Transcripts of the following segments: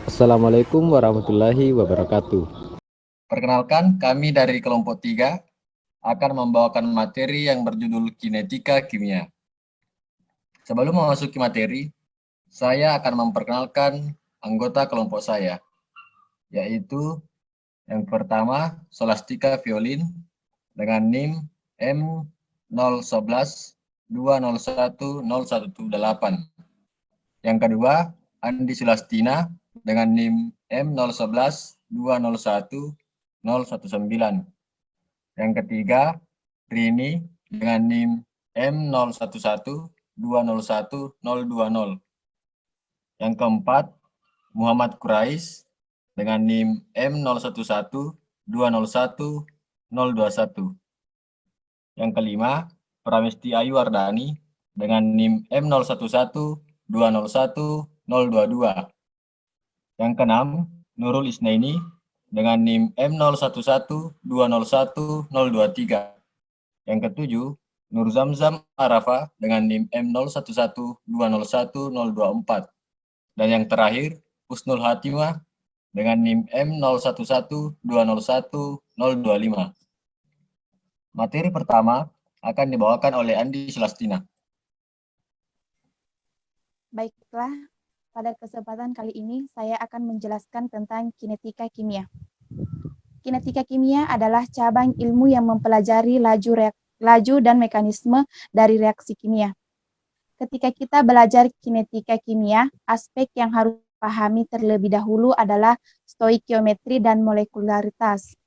Assalamualaikum warahmatullahi wabarakatuh. Perkenalkan, kami dari kelompok 3 akan membawakan materi yang berjudul Kinetika Kimia. Sebelum memasuki materi, saya akan memperkenalkan anggota kelompok saya, yaitu yang pertama, Solastika Violin dengan NIM M0112011018. Yang kedua, Andi Sulastina dengan NIM M0112011019. Yang ketiga, Rini dengan NIM M0112011020. Yang keempat, Muhammad Quraish dengan NIM M0112011021. Yang kelima, Pramesti Ayu Wardani dengan NIM M0112011022. Yang keenam, Nurul Isnaini dengan NIM M0112011023. Yang ketujuh, Nur Zamzam Arafa dengan NIM M0112011024. Dan yang terakhir, Husnul Hatimah dengan NIM M0112011025. Materi pertama akan dibawakan oleh Andi Sulastina. Baiklah, pada kesempatan kali ini saya akan menjelaskan tentang kinetika kimia. Kinetika kimia adalah cabang ilmu yang mempelajari laju dan mekanisme dari reaksi kimia. Ketika kita belajar kinetika kimia, aspek yang harus dipahami terlebih dahulu adalah stoikiometri dan molekularitas.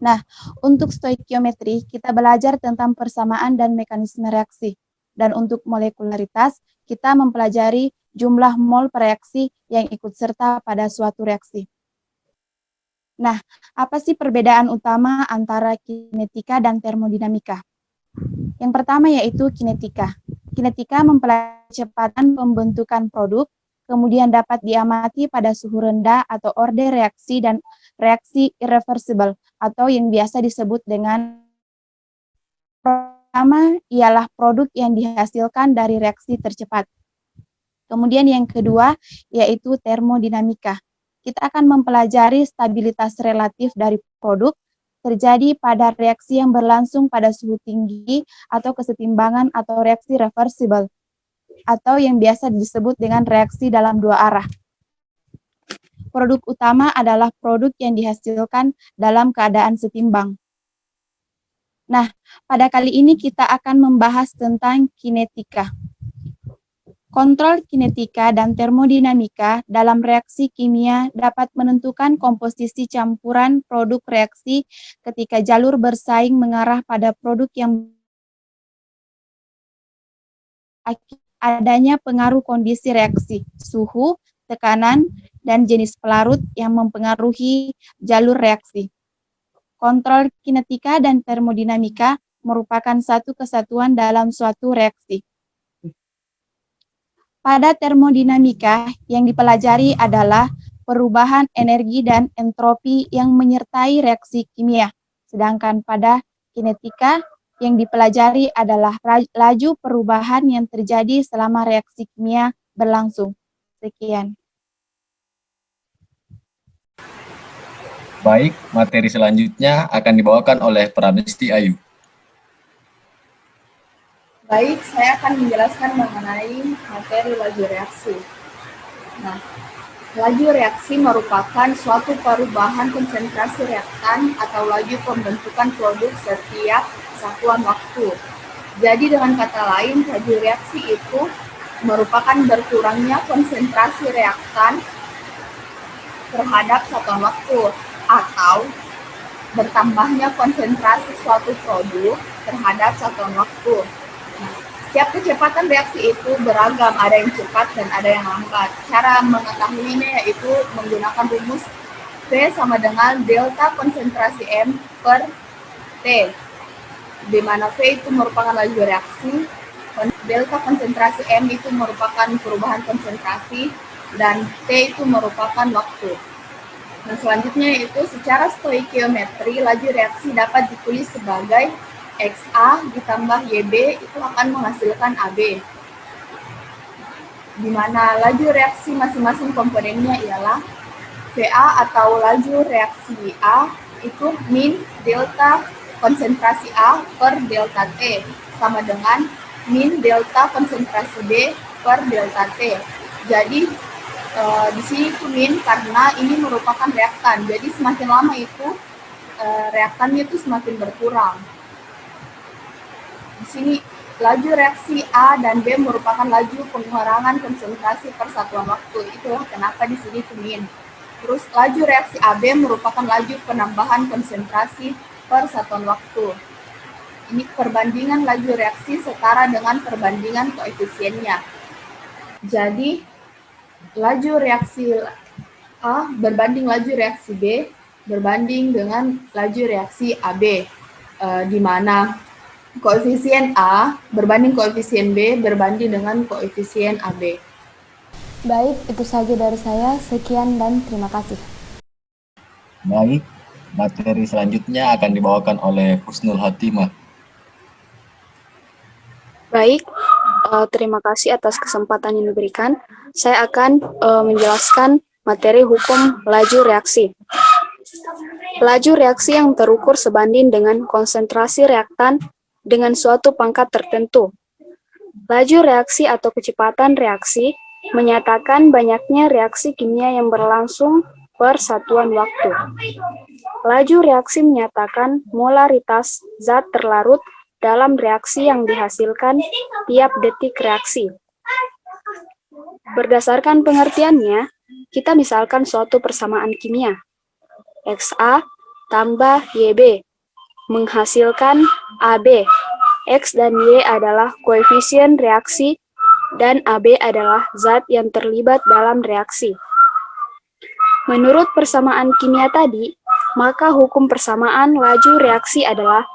Nah, untuk stoikiometri, kita belajar tentang persamaan dan mekanisme reaksi. Dan untuk molekularitas, kita mempelajari jumlah mol per reaksi yang ikut serta pada suatu reaksi. Nah, apa sih perbedaan utama antara kinetika dan termodinamika? Yang pertama yaitu kinetika. Kinetika mempelajari kecepatan pembentukan produk, kemudian dapat diamati pada suhu rendah atau orde reaksi dan reaksi irreversible atau yang biasa disebut dengan pertama ialah produk yang dihasilkan dari reaksi tercepat. Kemudian yang kedua yaitu termodinamika. Kita akan mempelajari stabilitas relatif dari produk terjadi pada reaksi yang berlangsung pada suhu tinggi atau kesetimbangan atau reaksi reversible atau yang biasa disebut dengan reaksi dalam dua arah. Produk utama adalah produk yang dihasilkan dalam keadaan setimbang. Nah, pada kali ini kita akan membahas tentang kinetika. Kontrol kinetika dan termodinamika dalam reaksi kimia dapat menentukan komposisi campuran produk reaksi ketika jalur bersaing mengarah pada produk yang adanya pengaruh kondisi reaksi, suhu, tekanan, dan jenis pelarut yang mempengaruhi jalur reaksi. Kontrol kinetika dan termodinamika merupakan satu kesatuan dalam suatu reaksi. Pada termodinamika, yang dipelajari adalah perubahan energi dan entropi yang menyertai reaksi kimia. Sedangkan pada kinetika, yang dipelajari adalah laju perubahan yang terjadi selama reaksi kimia berlangsung. Sekian. Baik, materi selanjutnya akan dibawakan oleh Pramesti Ayu. Baik, saya akan menjelaskan mengenai materi laju reaksi. Nah, laju reaksi merupakan suatu perubahan konsentrasi reaktan atau laju pembentukan produk setiap satuan waktu. Jadi dengan kata lain, laju reaksi itu merupakan berkurangnya konsentrasi reaktan terhadap satuan waktu atau bertambahnya konsentrasi suatu produk terhadap satuan waktu. Setiap kecepatan reaksi itu beragam, ada yang cepat dan ada yang lambat. Cara mengetahuinya yaitu menggunakan rumus V sama dengan delta konsentrasi M per T, di mana V itu merupakan laju reaksi, delta konsentrasi M itu merupakan perubahan konsentrasi, dan T itu merupakan waktu. Nah, selanjutnya yaitu secara stoikiometri, laju reaksi dapat ditulis sebagai XA ditambah YB itu akan menghasilkan AB. di mana laju reaksi masing-masing komponennya ialah VA atau laju reaksi A itu min delta konsentrasi A per delta T sama dengan min delta konsentrasi B per delta T. Jadi di sini itu min karena ini merupakan reaktan. Jadi semakin lama itu reaktannya itu semakin berkurang. Di sini laju reaksi A dan B merupakan laju pengurangan konsentrasi per satuan waktu. Itulah kenapa di sini itu min. Terus laju reaksi AB merupakan laju penambahan konsentrasi per satuan waktu. Ini perbandingan laju reaksi setara dengan perbandingan koefisiennya. Jadi laju reaksi A berbanding laju reaksi B berbanding dengan laju reaksi AB, di mana koefisien A berbanding koefisien B berbanding dengan koefisien AB. Baik, itu saja dari saya. Sekian dan terima kasih. Baik, materi selanjutnya akan dibawakan oleh Husnul Hatimah. Baik, terima kasih atas kesempatan yang diberikan. Saya akan menjelaskan materi hukum laju reaksi. Laju reaksi yang terukur sebanding dengan konsentrasi reaktan dengan suatu pangkat tertentu. Laju reaksi atau kecepatan reaksi menyatakan banyaknya reaksi kimia yang berlangsung per satuan waktu. Laju reaksi menyatakan molaritas zat terlarut dalam reaksi yang dihasilkan tiap detik reaksi. Berdasarkan pengertiannya, kita misalkan suatu persamaan kimia. XA tambah YB menghasilkan AB. X dan Y adalah koefisien reaksi dan AB adalah zat yang terlibat dalam reaksi. Menurut persamaan kimia tadi, maka hukum persamaan laju reaksi adalah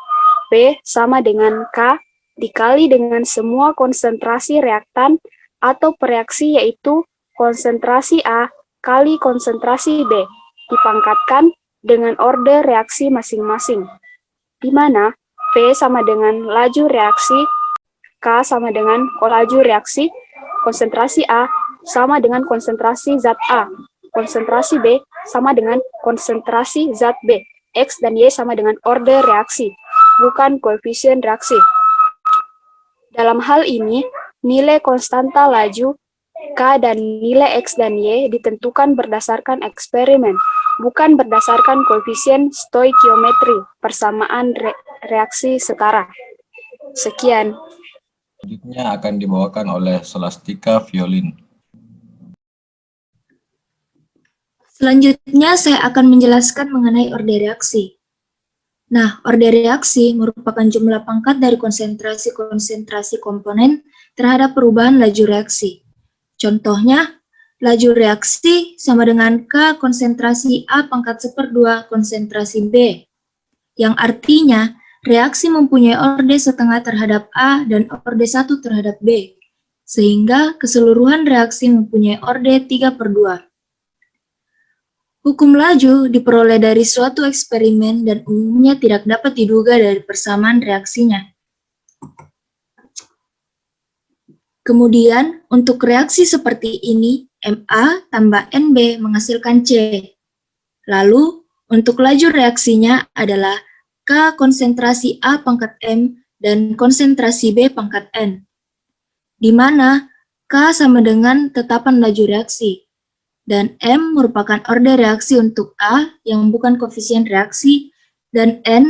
P sama dengan K dikali dengan semua konsentrasi reaktan atau pereaksi, yaitu konsentrasi A kali konsentrasi B dipangkatkan dengan orde reaksi masing-masing, di mana P sama dengan laju reaksi, K sama dengan laju reaksi, konsentrasi A sama dengan konsentrasi zat A, konsentrasi B sama dengan konsentrasi zat B, X dan Y sama dengan orde reaksi, bukan koefisien reaksi. Dalam hal ini, nilai konstanta laju K dan nilai X dan Y ditentukan berdasarkan eksperimen, bukan berdasarkan koefisien stoikiometri, persamaan reaksi setara. Sekian. Selanjutnya akan dibawakan oleh Solastika Violin. Selanjutnya saya akan menjelaskan mengenai orde reaksi. Nah, orde reaksi merupakan jumlah pangkat dari konsentrasi-konsentrasi komponen terhadap perubahan laju reaksi. Contohnya, laju reaksi sama dengan K konsentrasi A pangkat 1/2 konsentrasi B, yang artinya reaksi mempunyai orde setengah terhadap A dan orde 1 terhadap B, sehingga keseluruhan reaksi mempunyai orde 3/2. Hukum laju diperoleh dari suatu eksperimen dan umumnya tidak dapat diduga dari persamaan reaksinya. Kemudian, untuk reaksi seperti ini, Ma tambah Nb menghasilkan C. Lalu, untuk laju reaksinya adalah K konsentrasi A pangkat M dan konsentrasi B pangkat N, di mana K sama dengan tetapan laju reaksi, dan M merupakan orde reaksi untuk A yang bukan koefisien reaksi, dan N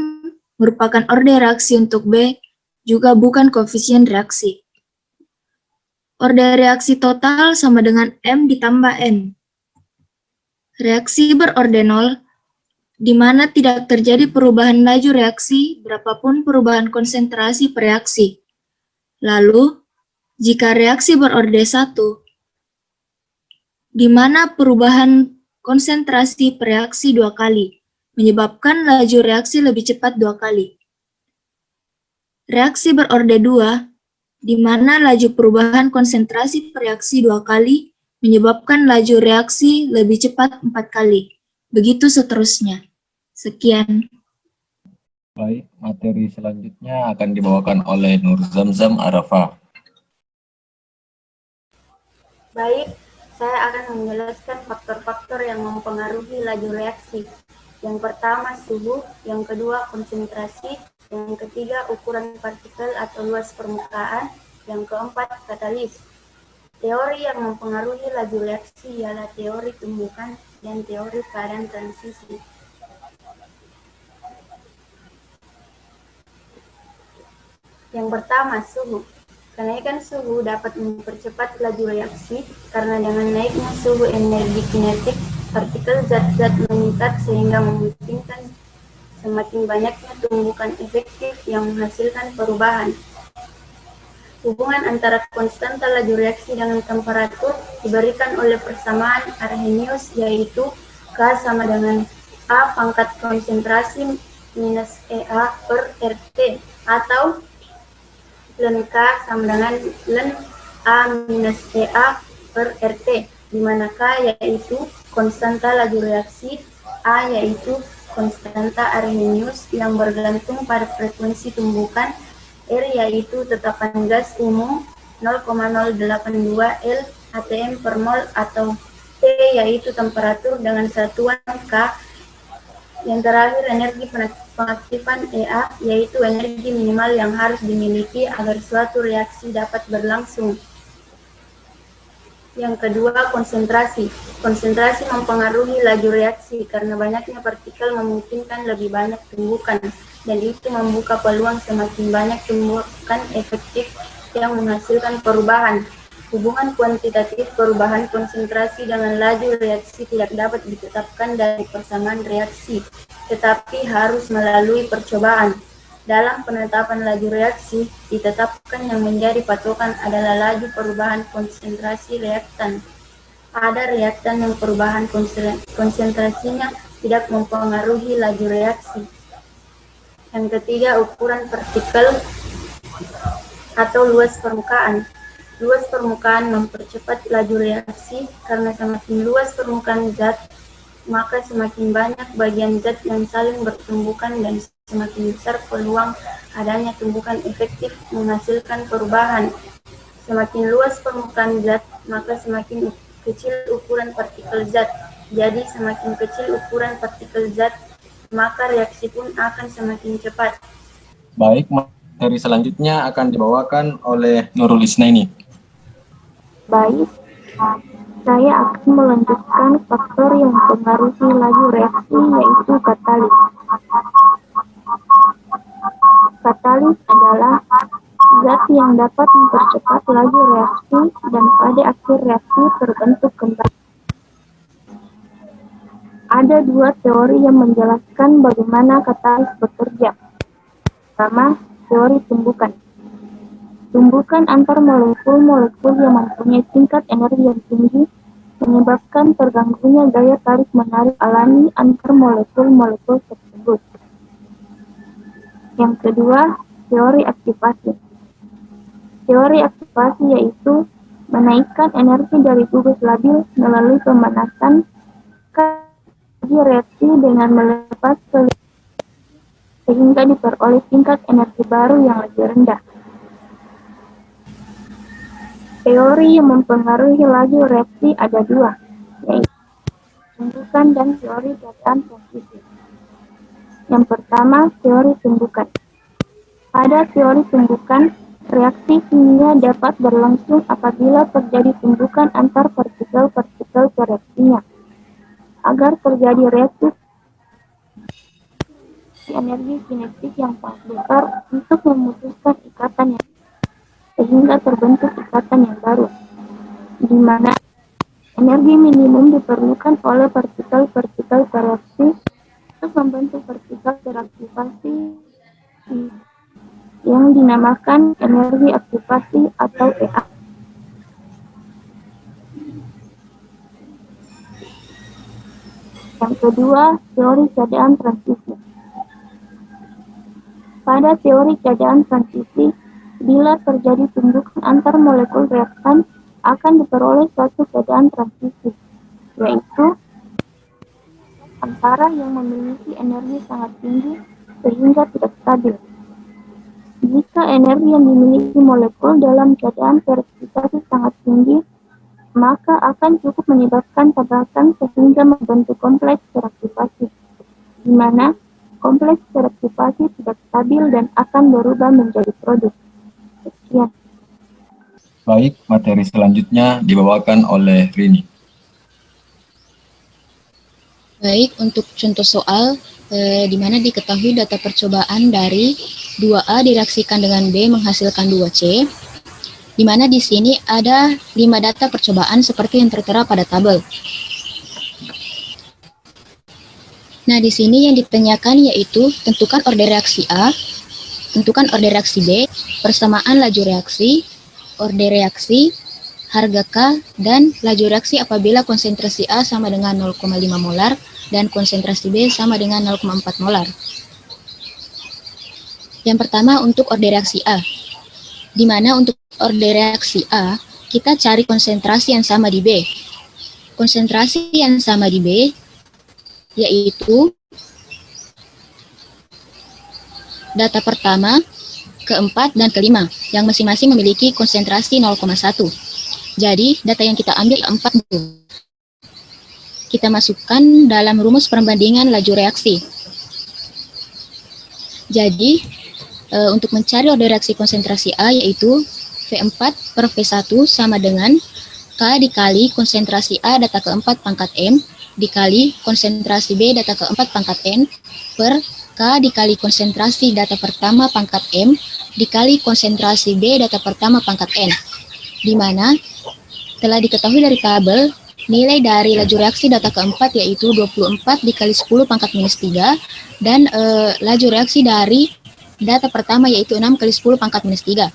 merupakan orde reaksi untuk B, juga bukan koefisien reaksi. Orde reaksi total sama dengan M ditambah N. Reaksi berorde 0, di mana tidak terjadi perubahan laju reaksi berapapun perubahan konsentrasi per reaksi. Lalu, jika reaksi berorde 1, di mana perubahan konsentrasi per reaksi 2 kali, menyebabkan laju reaksi lebih cepat 2 kali. Reaksi berorde 2, di mana laju perubahan konsentrasi per reaksi 2 kali, menyebabkan laju reaksi lebih cepat 4 kali. Begitu seterusnya. Sekian. Baik, materi selanjutnya akan dibawakan oleh Nur Zamzam Arafah. Baik, saya akan menjelaskan faktor-faktor yang mempengaruhi laju reaksi. Yang pertama suhu, yang kedua konsentrasi, yang ketiga ukuran partikel atau luas permukaan, yang keempat katalis. Teori yang mempengaruhi laju reaksi ialah teori tumbukan dan teori keadaan transisi. Yang pertama, suhu. Kenaikan suhu dapat mempercepat laju reaksi karena dengan naiknya suhu energi kinetik, partikel zat-zat meningkat sehingga memungkinkan semakin banyaknya tumbukan efektif yang menghasilkan perubahan. Hubungan antara konstanta laju reaksi dengan temperatur diberikan oleh persamaan Arrhenius, yaitu K sama dengan A pangkat konsentrasi minus EA per RT, atau ln K sama dengan ln A minus EA per RT, di mana K yaitu konstanta laju reaksi, A yaitu konstanta Arrhenius yang bergantung pada frekuensi tumbukan, R yaitu tetapan gas umum 0,082 L atm per mol, atau T yaitu temperatur dengan satuan K. Yang terakhir, energi pengaktifan EA yaitu energi minimal yang harus dimiliki agar suatu reaksi dapat berlangsung. Yang kedua, konsentrasi. Konsentrasi mempengaruhi laju reaksi karena banyaknya partikel memungkinkan lebih banyak tumbukan, dan itu membuka peluang semakin banyak tumbukan efektif yang menghasilkan perubahan. Hubungan kuantitatif perubahan konsentrasi dengan laju reaksi tidak dapat ditetapkan dari persamaan reaksi, tetapi harus melalui percobaan. Dalam penetapan laju reaksi, ditetapkan yang menjadi patokan adalah laju perubahan konsentrasi reaktan. Ada reaktan yang perubahan konsentrasinya tidak mempengaruhi laju reaksi. Yang ketiga, ukuran partikel atau luas permukaan. Luas permukaan mempercepat laju reaksi karena semakin luas permukaan zat, maka semakin banyak bagian zat yang saling bertumbukan dan semakin besar peluang adanya tumbukan efektif menghasilkan perubahan. Semakin luas permukaan zat, maka semakin kecil ukuran partikel zat. Jadi semakin kecil ukuran partikel zat, maka reaksi pun akan semakin cepat. Baik, materi selanjutnya akan dibawakan oleh Nurul Isnaini. Baik, saya akan melanjutkan faktor yang mempengaruhi laju reaksi, yaitu katalis. Katalis adalah zat yang dapat mempercepat laju reaksi dan pada akhir reaksi terbentuk kembali. Ada dua teori yang menjelaskan bagaimana katalis bekerja. Pertama, teori tumbukan. Tumbukan antar molekul-molekul yang mempunyai tingkat energi yang tinggi menyebabkan terganggunya gaya tarik-menarik alami antar molekul-molekul tersebut. Yang kedua, teori aktivasi. Teori aktivasi yaitu menaikkan energi dari gugus labil melalui pemanasan reaksi dengan melepas sehingga diperoleh tingkat energi baru yang lebih rendah. Teori yang mempengaruhi laju reaksi ada dua, yaitu tumbukan dan teori keadaan transisi. Yang pertama, teori tumbukan. Pada teori tumbukan, reaksi kimia dapat berlangsung apabila terjadi tumbukan antar partikel-partikel reaksinya. Agar terjadi reaksi, energi kinetik yang sangat besar untuk memutuskan ikatan yang sehingga terbentuk ikatan yang baru, di mana energi minimum diperlukan oleh partikel-partikel reaksi untuk membentuk partikel teraktivasi yang dinamakan energi aktivasi atau EA. Yang kedua, teori keadaan transisi. Pada teori keadaan transisi, bila terjadi tumbukan antar molekul reaktan, akan diperoleh suatu keadaan transisi, yaitu antara yang memiliki energi sangat tinggi sehingga tidak stabil. Jika energi yang dimiliki molekul dalam keadaan teraktivasi sangat tinggi, maka akan cukup menyebabkan tabrakan sehingga membentuk kompleks reaktivasi, di mana kompleks reaktivasi tidak stabil dan akan berubah menjadi produk. Sekian. Baik, materi selanjutnya dibawakan oleh Rini. Baik, untuk contoh soal di mana diketahui data percobaan dari 2A direaksikan dengan B menghasilkan 2C, di mana di sini ada 5 data percobaan seperti yang tertera pada tabel. Nah, di sini yang ditanyakan yaitu tentukan order reaksi A, tentukan order reaksi B, persamaan laju reaksi, order reaksi, harga K, dan laju reaksi apabila konsentrasi A sama dengan 0,5 molar dan konsentrasi B sama dengan 0,4 molar. Yang pertama untuk order reaksi A, di mana untuk order reaksi A, kita cari konsentrasi yang sama di B. Konsentrasi yang sama di B yaitu data pertama, keempat, dan kelima, yang masing-masing memiliki konsentrasi 0,1. Jadi, data yang kita ambil 4 kita masukkan dalam rumus perbandingan laju reaksi. Jadi, untuk mencari order reaksi konsentrasi A yaitu V4 per V1 sama dengan K dikali konsentrasi A data keempat pangkat M dikali konsentrasi B data keempat pangkat N per K dikali konsentrasi data pertama pangkat M dikali konsentrasi B data pertama pangkat N, di mana telah diketahui dari tabel nilai dari laju reaksi data keempat yaitu 24 dikali 10 pangkat minus 3 dan laju reaksi dari data pertama yaitu 6 kali 10 pangkat minus 3.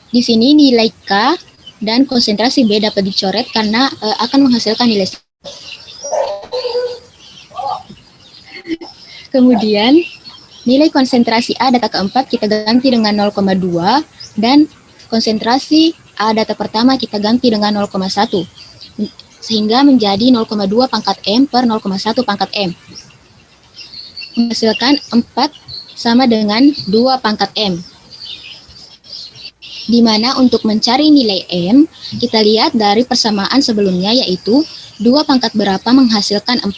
Di sini nilai K dan konsentrasi B dapat dicoret karena akan menghasilkan nilai. Kemudian, nilai konsentrasi A data keempat kita ganti dengan 0,2 dan konsentrasi A data pertama kita ganti dengan 0,1 sehingga menjadi 0,2 pangkat M per 0,1 pangkat M. Menghasilkan 4 sama dengan 2 pangkat M. Di mana untuk mencari nilai M, kita lihat dari persamaan sebelumnya yaitu 2 pangkat berapa menghasilkan 4.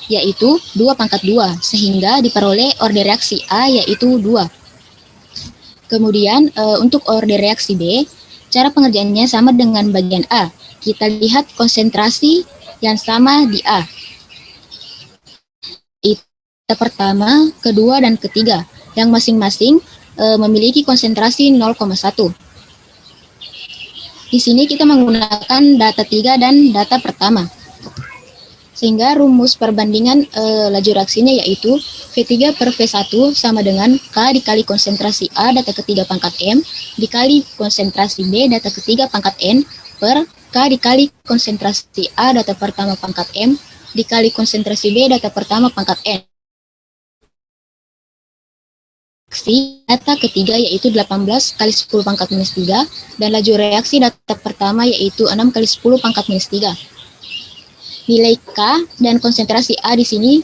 Yaitu 2 pangkat 2, sehingga diperoleh order reaksi A yaitu 2. Kemudian untuk order reaksi B, cara pengerjaannya sama dengan bagian A. Kita lihat konsentrasi yang sama di A. Itu pertama, kedua, dan ketiga, yang masing-masing memiliki konsentrasi 0,1. Di sini kita menggunakan data 3 dan data pertama. Sehingga rumus perbandingan laju reaksinya yaitu V3 per V1 sama dengan K dikali konsentrasi A data ketiga pangkat M dikali konsentrasi B data ketiga pangkat N per K dikali konsentrasi A data pertama pangkat M dikali konsentrasi B data pertama pangkat N. Data ketiga yaitu 18 kali 10 pangkat minus 3 dan laju reaksi data pertama yaitu 6 kali 10 pangkat minus 3. Nilai K dan konsentrasi A di sini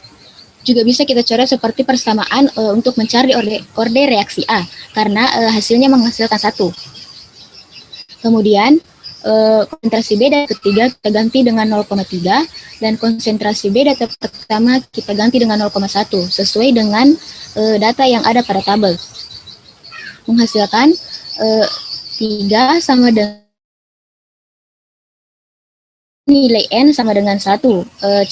juga bisa kita coret seperti persamaan untuk mencari order reaksi A karena hasilnya menghasilkan 1. Kemudian konsentrasi B data ketiga kita ganti dengan 0,3 dan konsentrasi B data pertama kita ganti dengan 0,1 sesuai dengan data yang ada pada tabel. Menghasilkan 3 sama dengan nilai N sama dengan 1.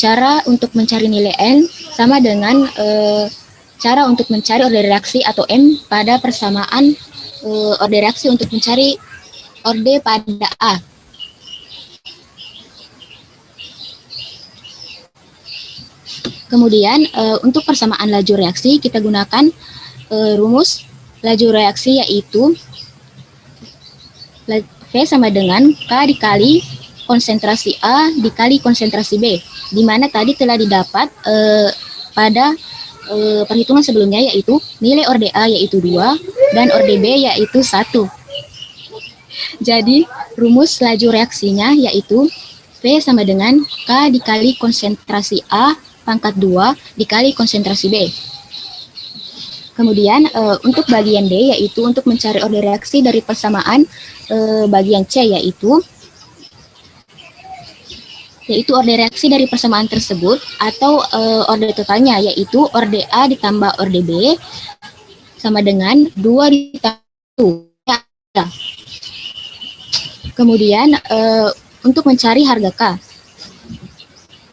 Cara untuk mencari nilai N sama dengan cara untuk mencari order reaksi atau M pada persamaan order reaksi untuk mencari order pada A. Kemudian untuk persamaan laju reaksi kita gunakan rumus laju reaksi yaitu V sama dengan K dikali konsentrasi A dikali konsentrasi B, di mana tadi telah didapat pada perhitungan sebelumnya yaitu nilai order A yaitu 2 dan order B yaitu 1. Jadi rumus laju reaksinya yaitu V sama dengan K dikali konsentrasi A pangkat 2 dikali konsentrasi B. Kemudian untuk bagian D yaitu untuk mencari order reaksi dari persamaan bagian C yaitu yaitu orde reaksi dari persamaan tersebut, atau orde totalnya, yaitu orde A ditambah orde B sama dengan 2 ditambah 1. Kemudian untuk mencari harga K.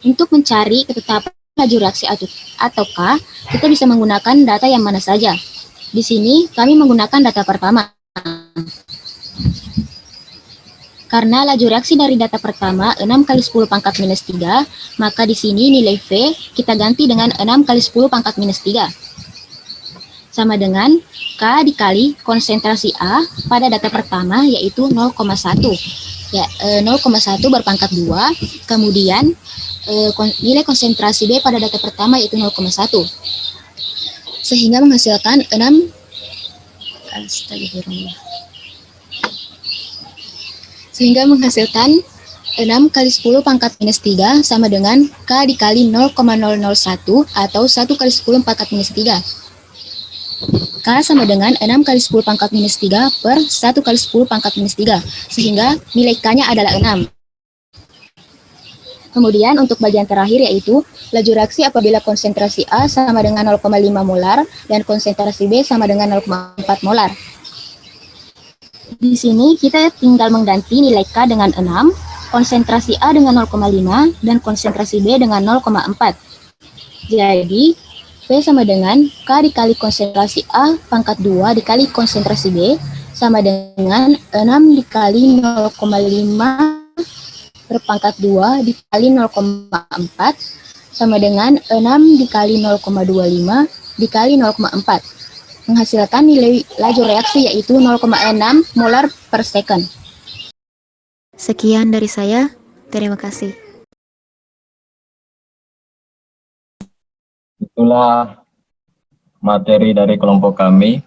Untuk mencari ketetapan laju reaksi atau K, kita bisa menggunakan data yang mana saja. Di sini kami menggunakan data pertama. Karena laju reaksi dari data pertama 6 kali 10 pangkat minus 3, maka di sini nilai V kita ganti dengan 6 kali 10 pangkat minus 3. Sama dengan K dikali konsentrasi A pada data pertama, yaitu 0,1. Ya, 0,1 berpangkat 2, kemudian nilai konsentrasi B pada data pertama yaitu 0,1. Sehingga menghasilkan 6 kali 10 pangkat minus 3 sama dengan K dikali 0,001 atau 1 kali 10 pangkat minus 3. K sama dengan 6 kali 10 pangkat minus 3 per 1 kali 10 pangkat minus 3, sehingga nilai K-nya adalah 6. Kemudian untuk bagian terakhir yaitu laju reaksi apabila konsentrasi A sama dengan 0,5 molar dan konsentrasi B sama dengan 0,4 molar. Di sini kita tinggal mengganti nilai K dengan 6, konsentrasi A dengan 0,5, dan konsentrasi B dengan 0,4. Jadi, P sama dengan K dikali konsentrasi A pangkat 2 dikali konsentrasi B sama dengan 6 dikali 0,5 berpangkat 2 dikali 0,4 sama dengan 6 dikali 0,25 dikali 0,4. Menghasilkan nilai laju reaksi yaitu 0,6 molar per second. Sekian dari saya, terima kasih. Itulah materi dari kelompok kami.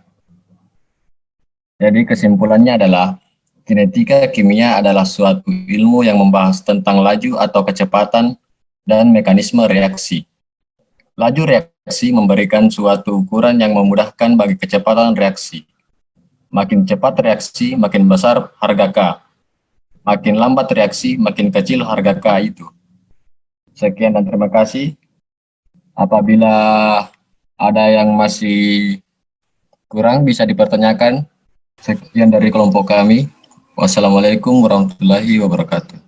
Jadi kesimpulannya adalah kinetika kimia adalah suatu ilmu yang membahas tentang laju atau kecepatan dan mekanisme reaksi. Laju reaksi memberikan suatu ukuran yang memudahkan bagi kecepatan reaksi. Makin cepat reaksi, makin besar harga K. Makin lambat reaksi, makin kecil harga K itu. Sekian dan terima kasih. Apabila ada yang masih kurang bisa dipertanyakan. Sekian dari kelompok kami. Wassalamualaikum warahmatullahi wabarakatuh.